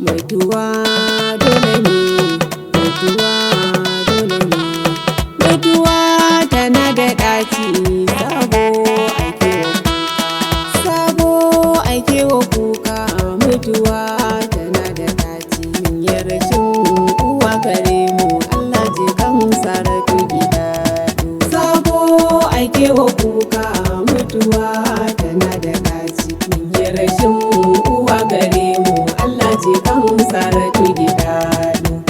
mutuwa dole ne, mutuwa dole ne. Mutuwa tana da ɗaci, sabo ake wa kuka. Mutuwa tana da ɗaci, ya rashin uwa gare mu, Allah ji kan saratu gidadu. Sabo ake wa kuka, mutuwa tana da ɗaci, ya rashin uwa gare mu, Allah ji kan saratu gidadu.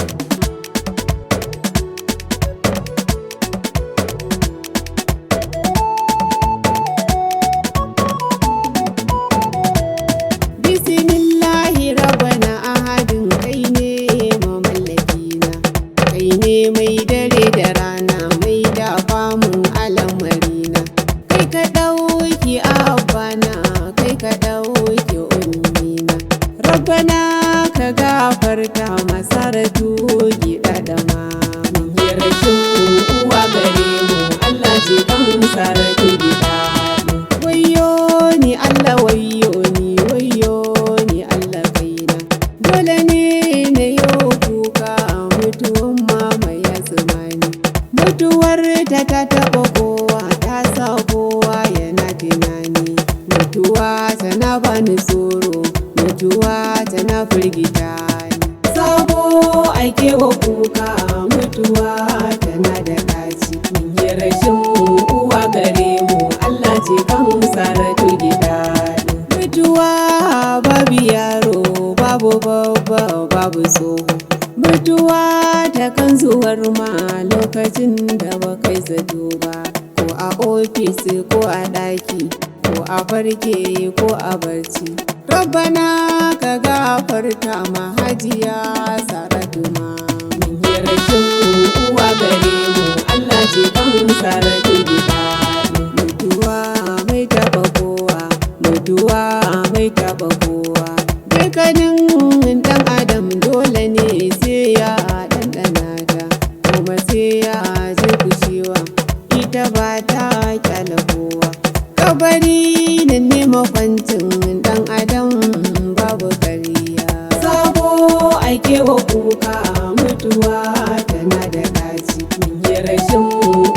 Bismillahi rabbana ahadin, kai ne mamallakina, kai ne mai dare da rana, mai dafa mun al'amarina. Kai ka ɗauki abana, kai ka ɗauki ummina. Rabbana ka gafarta masaratu gidada mama. Ya rashin uwa gare mu, Allah ji kan saratu gidadu. Wayyo ni Allah, wayyo ni, wayyo ni Allah kaina. Dole ne na yau kuka, mutuwan mama ya zumani. Mutuwar ta taɓa kowa, ta sa kowa yana tunani. Mutuwa tana bani tsoro, mutuwa tana firgita ni. Sabo ake wa kuka, mutuwa tana da ɗaci, ya rashin uwa gare mu, Allah ji kan saratu gidadu. Mutuwa babu yaro, babu babba, babu tsoho. Mutuwa ta kan zuwar ma lokacin da ba kai zato ba, ko a ofis ko a ɗaki, ko a farke ko a barci. Rabbana ka gafarta ma hajiya saratu mama. Ya rashin uwa gare mu, Allah ji kan saratu gidadu. Mutuwa mai taɓa kowa, mutuwa mai taɓa kowa. Dukkanin ɗan adam dole ne sai ya ɗanɗana ta, kuma sai ya ji kushewa, ita ba ta kyala kowa. Kabari nan ne makwancin ɗan adam, babu ƙarya. Sabo ake wa kuka, mutuwa tana da ɗaci, ya rashin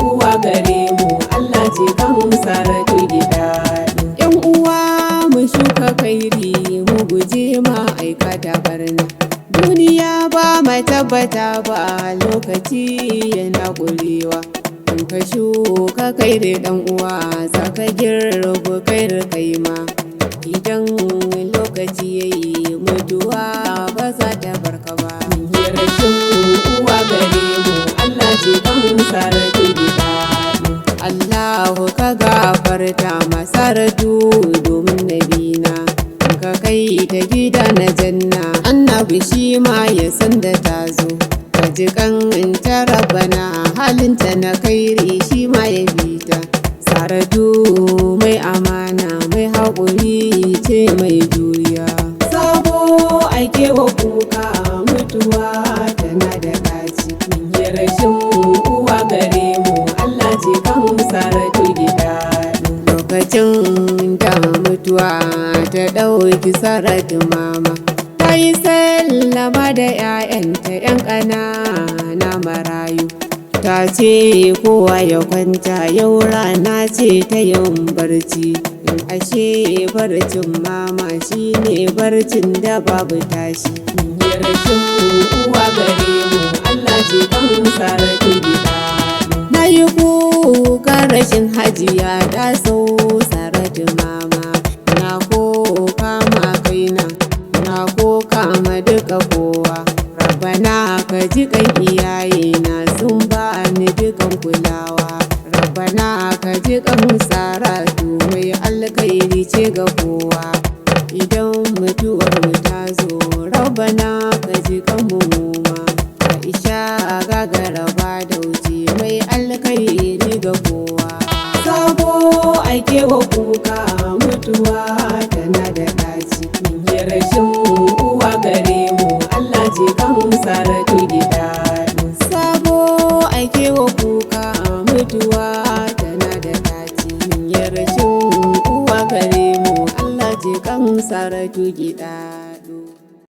uwa gare mu, Allah ji kan saratu gidadu. Yan uwa mu shuka kairi, mu guje ma aikata barna. Duniya ba mai tabbata ba, lokaci yana ƙurewa. In ka shuka kairi ɗan uwa, za ka girbi kairi kai ma. Idan lokaci yayi, mutuwa ba za ta barka ba. Ya rashin uwa gare mu, Allah ji kan saratu gidadu. Allahu ka gafarta masaratu domin nabina, ka kai ta gida na janna. Annabi shi ma ya san da ta zo, ka ji kan ta rabbana, halinta na kairi shi ma ya bita. Saratu mai amana, mai haƙuri ce, mai juriya. Sabo ake wa kuka, mutuwa tana da ɗaci, ya rashin uwa gare mu, Allah ji kan saratu gidadu. Lokacin da mutuwa ta ɗauki saratu mama, ta yi sallama da 'ya'yanta 'yan ƙanana marayu. Ta ce kowa ya kwanta, yau rana ce ta yin barci. In ashe barcin mama shine barcin da babu tashi. Ya rashin uwa gare mu, Allah ji kan saratu gidadu. Na yi kuka rashin hajiya daso saratu mama, na koka ma kaina, na koka ma duka kowa. Rabbana ka ji kan iyayena, sun ba ni dukan kulawa. Rabbana ka ji kan saratu, mai alkhairi ce ga kowa. Idan mutuwar mu ta zo, Rabbana